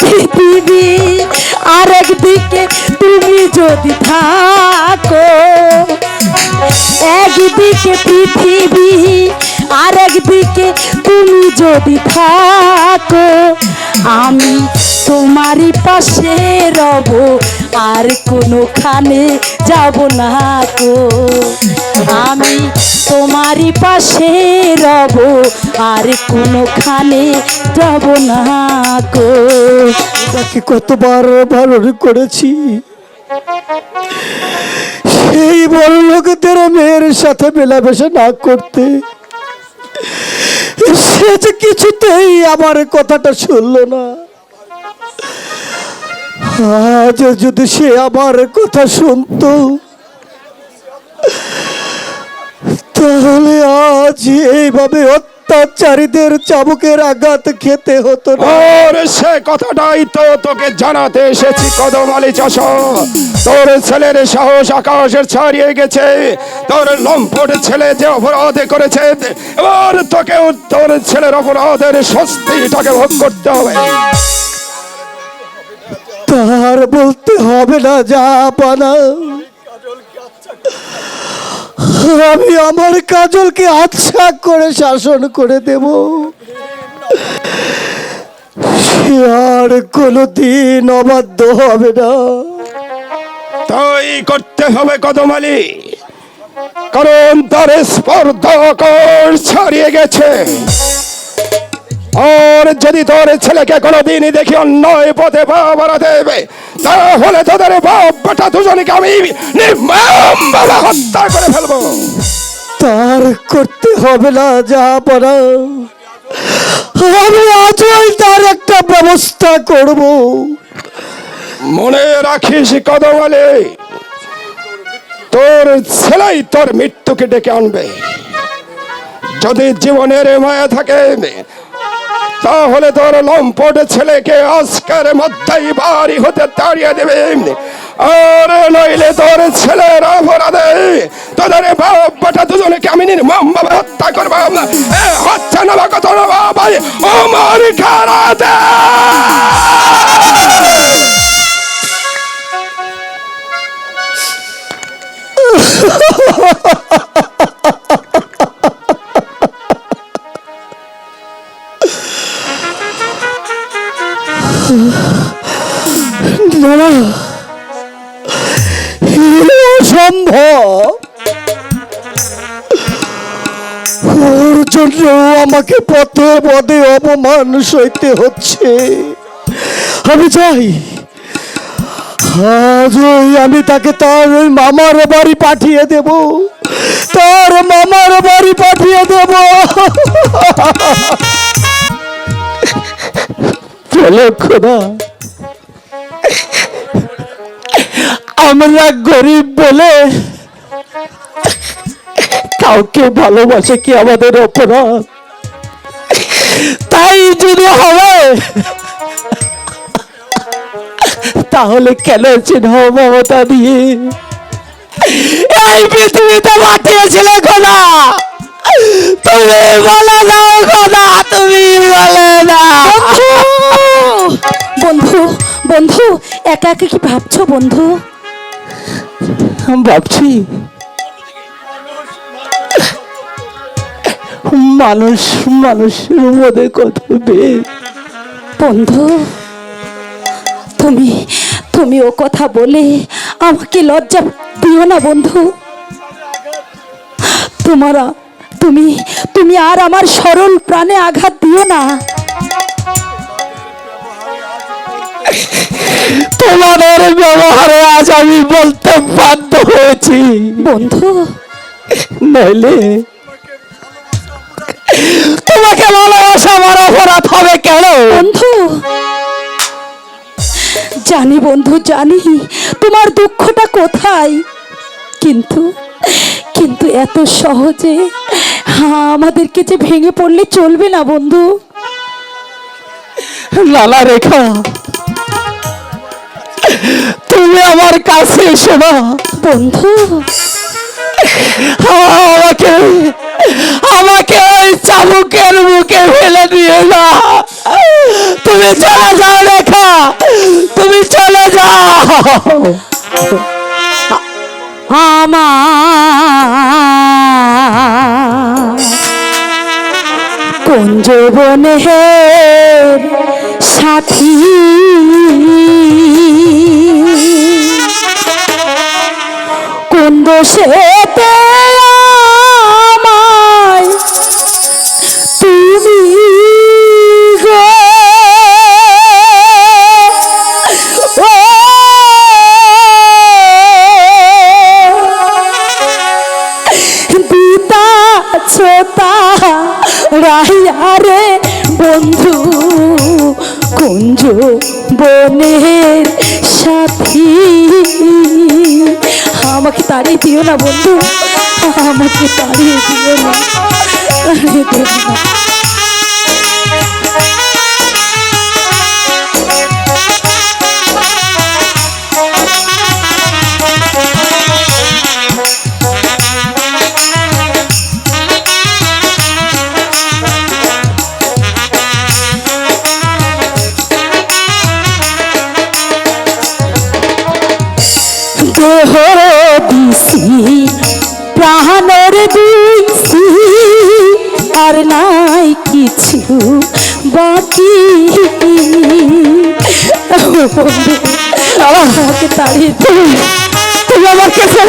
পৃথিবী, আর একদিকে তুমি যদি থাকো। একদিকে পৃথিবী, আর একদিকে তুমি যদি থাকো, আমি তোমারই পাশে রব, আর কোনোখানে যাব না গো। আমি তোমারই পাশে রব, আর কোনোখানে যাব না গো। তাকে কতবার বারণ করেছি সেই বড় লোকদের মেয়ের সাথে মেলামেশা না করতে, সে যে কিছুতেই আমার কথাটা শুনলো না। আজ যদি সে আমার কথা শুনতো, তাহলে আজ এইভাবে অত্যাচারীদের চাবুকের আঘাত খেতে হতো না। আর সে কথাটাই তো তোকে জানাতে এসেছি কদম আলী চাষা। তোর ছেলের সাহস আকাশের ছাড়িয়ে গেছে। তোর লম্পট ছেলে যে অপরাধ করেছে, এবার তোকে তোর ছেলের অপরাধের শাস্তিটাকে ভোগ করতে হবে। তার বলতে হবে না যা পানা, আমি আমার কাজলকে আচ্ছা করে শাসন করে দেব। সে আর কোনোদিন অবাধ্য হবে না। তাই করতে হবে কদম আলী, কারণ তার স্পর্ধা আকাশ ছাড়িয়ে গেছে। আর যদি তোর ছেলেকে কোনোদিনই দেখি অন্যায় পথে পা বাড়াতে দেবে, তাহলে তোদের বাপ বেটা দুজনকে আমি নির্মমভাবে হত্যা করে ফেলবো। তার করতে হবে না যা পানা, আমি আজই তার একটা ব্যবস্থা করব। মনে রাখিস কদম আলী, তোর ছেলেই তোর মৃত্যুকে ডেকে আনবে। যদি জীবনের মায়া থাকে, তাহলে তোর লম্পট ছেলেকে আজকের মধ্যেই বাড়ি হতে তাড়িয়ে দেবে। আর নইলে তোর ছেলের অপরাধে তোদের বাপ বেটা দুজনকে আমি নির্মমভাবে হত্যা করবো। হচ্ছে না বা কত ভাই আমার খারাতে। না, অসম্ভব। ওর জন্য আমাকে পথে পথে অপমান সইতে হচ্ছে। আমি চাই আজই আমি তাকে তার ওই মামার বাড়ি পাঠিয়ে দেব, তার মামার বাড়ি পাঠিয়ে দেব। চলো খোদা, আমরা গরিব বলে কাউকে ভালোবাসে কি আমাদের অপরাধ? তাই যদি হবে তাহলে কেন চিহ্ন মমতা দিয়ে এই পৃথিবীতে পাঠিয়েছিলে খোদা? তুমি বলে দাও খোদা, তুমি বলে দাও। বন্ধু, বন্ধু, একা একা কি ভাবছো বন্ধু? ভাবছি মানুষ মানুষের মধ্যে কত ভেদ। বন্ধু, তুমি তুমি ও কথা বলে আমাকে লজ্জা দিও না বন্ধু। তুমি তুমি আর আমার সরল প্রাণে আঘাত দিও না। তোমাদের ব্যবহারে আজ আমি বলতে বাধ্য হয়েছি বন্ধু। নইলে তোমাকে ভালোবাসা আমার অপরাধ হবে কেন? বন্ধু, জানি বন্ধু, জানি তোমার দুঃখটা কোথায়, কিন্তু কিন্তু এত সহজে আমাদেরকে যে ভেঙে পড়লে চলবে না বন্ধু। লালা রেখা, তুমি আমার কাছে এসো না বন্ধু। আমাকে আমাকে ওই চাবুকের মুখে ফেলে দিয়ে না, তুমি চলে যাও রেখা। আমার কুঞ্জ বনের সাথী কুন্দ সেতে আমায় তুমি গো ও দিতা ছোতা রাহিয়া রে বন্ধু কুঞ্জ বনের সাথী আমাকে তাড়িয়ে দিও না বন্ধু, আমাকে তাড়িয়ে দিও না, তাড়িয়ে দিও না। দেহ দিছি প্রাণের দিছি আর নাই কিছু বাকি বন্ধু আমাকে তাড়িয়ে তুমি আমার কাছে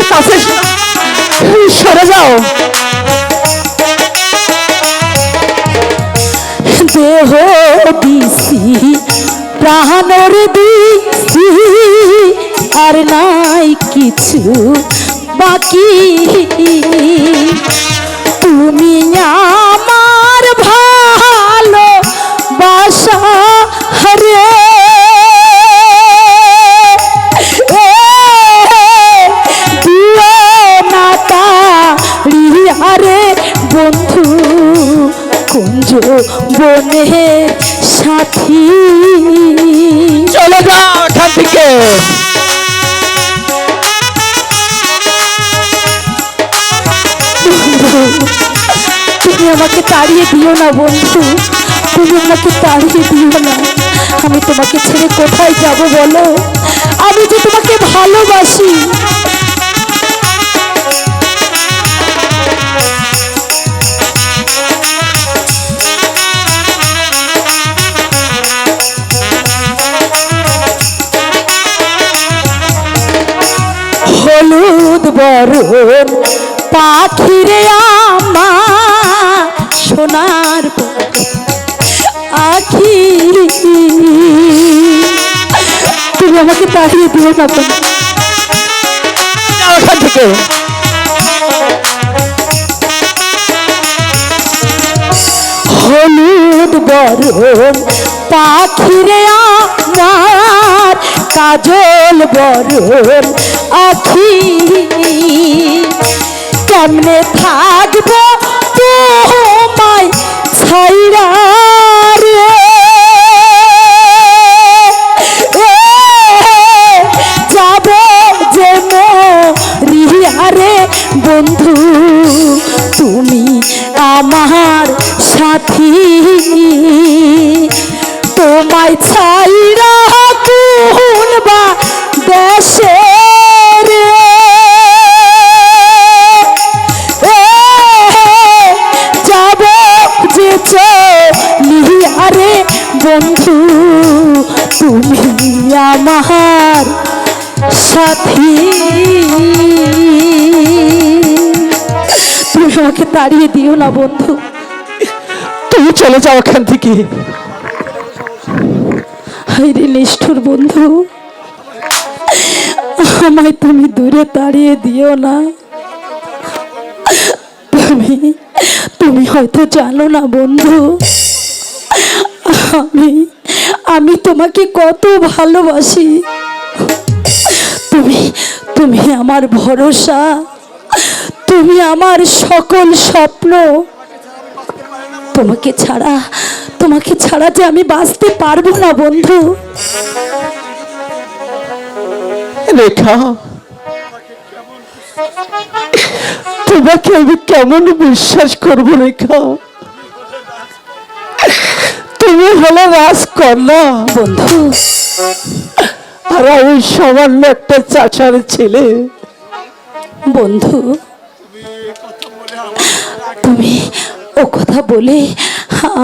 সরে যাও। দেহ দিছি প্রাণের দিছি আর নাই কিছু বাকি তুমি আমার ভালো বাসা রে দিও না তাড়িয়া রে বন্ধু কুঞ্জ বনের সাথী। চলে যাও এখান থেকে। তুমি আমাকে তাড়িয়ে দিও না বন্ধু, তুমি আমাকে তাড়িয়ে দিও না। আমি তোমাকে ছেড়ে কোথায় যাব বলো, আমি যে তোমাকে ভালোবাসি। হলুদ বরণ পাখিরে আমার সোনার আখি তুমি আমাকে তাড়িয়ে দিও না ওখান থেকে। হলুদ বরণ পাখিরে আমার কাজল বরণ আখি কেমনে থাকবো তোমায় ছাইরা রে যাব যে মরিয়া রে বন্ধু তুমি আমার সাথী তোমায় ছাইরা কোন বা দেশে যাব যে চলিয়ারে বন্ধু তুমি আমার সাথী। তুমি আমাকে তাড়িয়ে দিও না বন্ধু, তুমি চলে যাও এখান থেকে। হায়রে নিষ্ঠুর বন্ধু, আমায় তুমি দূরে তাড়িয়ে দিও না। তুমি হয়তো জানো না বন্ধু, আমি তোমাকে কত ভালোবাসি। তুমি আমার ভরসা, তুমি আমার সকল স্বপ্ন। তোমাকে ছাড়া যে আমি বাঁচতে পারবো না বন্ধু। রেখা, তোমাকে আমি কেমন বিশ্বাস করবো রেখা? তুমি হলো রাজকন্যা বন্ধু, আর আমি সামান্য একটা চাচার ছেলে। বন্ধু, তুমি ও কথা বলে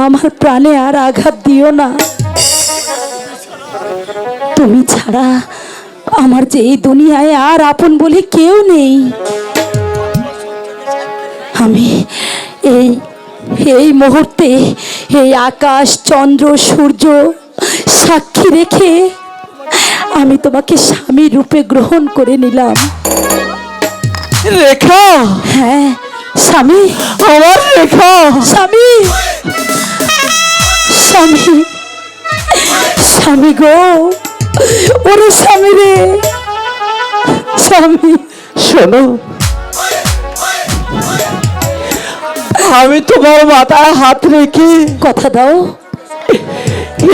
আমার প্রাণে আর আঘাত দিও না। তুমি ছাড়া আমার যে এই দুনিয়ায় আর আপন বলে কেউ নেই। আমি এই এই মুহূর্তে এই আকাশ চন্দ্র সূর্য সাক্ষী রেখে আমি তোমাকে স্বামী রূপে গ্রহণ করে নিলাম। রেখা, হ্যাঁ স্বামী, আমার রেখা, স্বামী, স্বামী, স্বামী গো, ওরে স্বামী রে, স্বামী। শোনো, আমি তোমার মাথায় হাত রেখে, কথা দাও,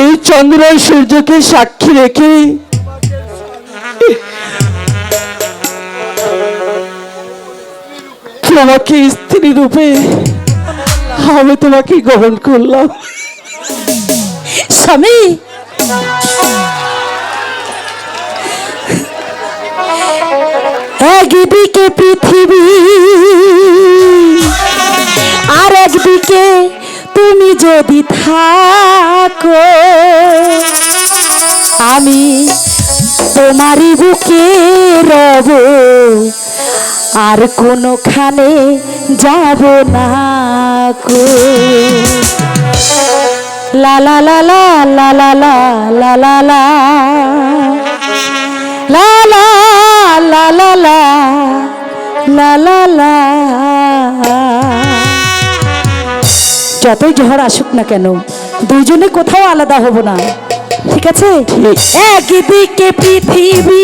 এই চন্দ্র সূর্যকে সাক্ষী রেখে তোমাকে স্ত্রী রূপে আমি তোমাকে গ্রহণ করলাম। স্বামী। একদিকে পৃথিবী আর একদিকে তুমি যদি থাকো, আমি তোমারই বুকে রব, আর কোনোখানে যাব না গো। লা লা লা লা লা লা লা লা লা লা লা লা লা লা লা লা লা। যতই ঝড় আসুক না কেন, দুজনে কোথাও আলাদা হব না, ঠিক আছে? একদিকে পৃথিবী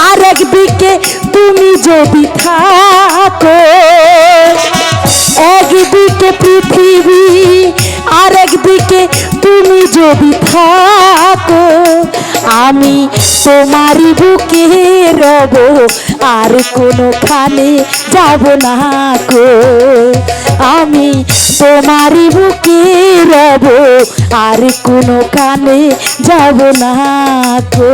আর একদিকে তুমি যদি থাকো, একদিকে পৃথিবী আর একদিকে তুমি যদি থাকো, আমি তোমারই বুকে রব, আর কোনোখানে যাব না গো। আমি তোমারই বুকে রব, আর কোনোখানে যাব না গো।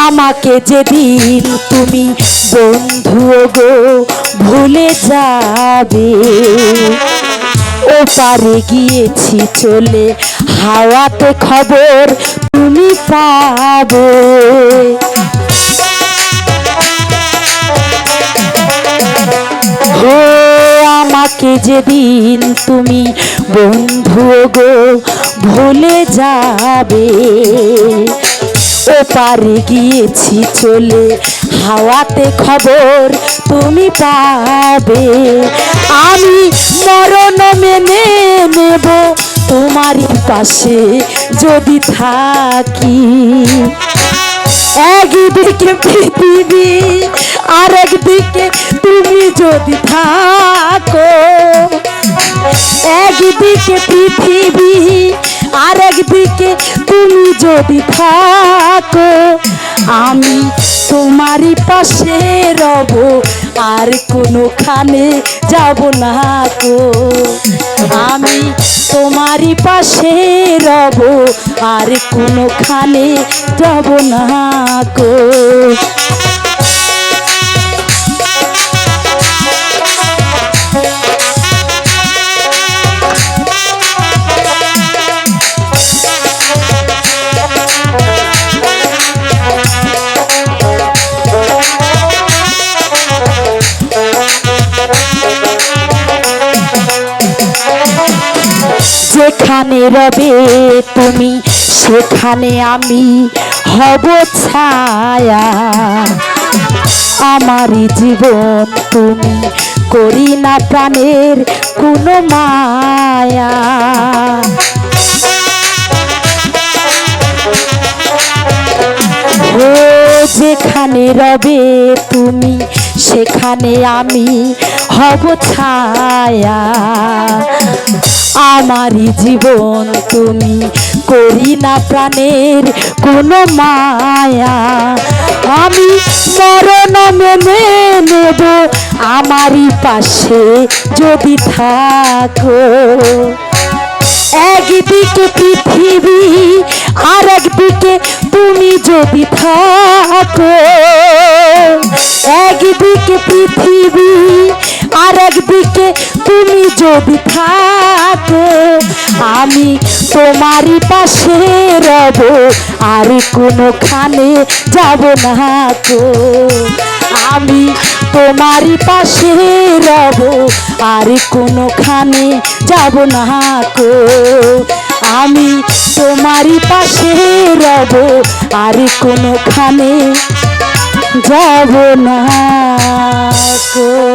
আমাকে যেদিন তুমি বন্ধু গো ভুলে যাবে, ও পারে গিয়েছি চলে, হাওয়াতে খবর তুমি পাবে। ও আমাকে যেদিন তুমি বন্ধু গো ভুলে যাবে, ও পারে গিয়েছি চলে, হাওয়াতে খবর তুমি পাবে। আমি মরণ মেনে নেব তোমারই পাশে যদি থাকি। একদিকে পৃথিবী আর একদিকে তুমি যদি থাকো, একদিকে পৃথিবী আর একদিকে তুমি যদি থাকো, আমি তোমারই পাশে রব, আর কোনোখানে যাব না গো। আমি তোমারই পাশে রব, আর কোনোখানে যাব না গো। যেখানে রবে তুমি সেখানে আমি হব ছায়া, আমারই জীবন তুমি করি না প্রাণের কোনো মায়া। যেখানে রবে তুমি সেখানে আমি হব ছায়া। আমারই জীবন তুমি, করি না প্রাণের কোনো মায়া। আমি মরণ মেনে নেব আমারই পাশে যদি থাকো। একদিকে পৃথিবী আর একদিকে তুমি যদি থাকো। একদিকে পৃথিবী আর একদিকে তুমি যদি থাকো। আমি তোমারই পাশে রব আর কোনোখানে যাব না কো। আমি তোমারই পাশে রব আর কোনোখানে যাব না কো। আমি তোমারই পাশে রব আর কোনোখানে যাব না কো।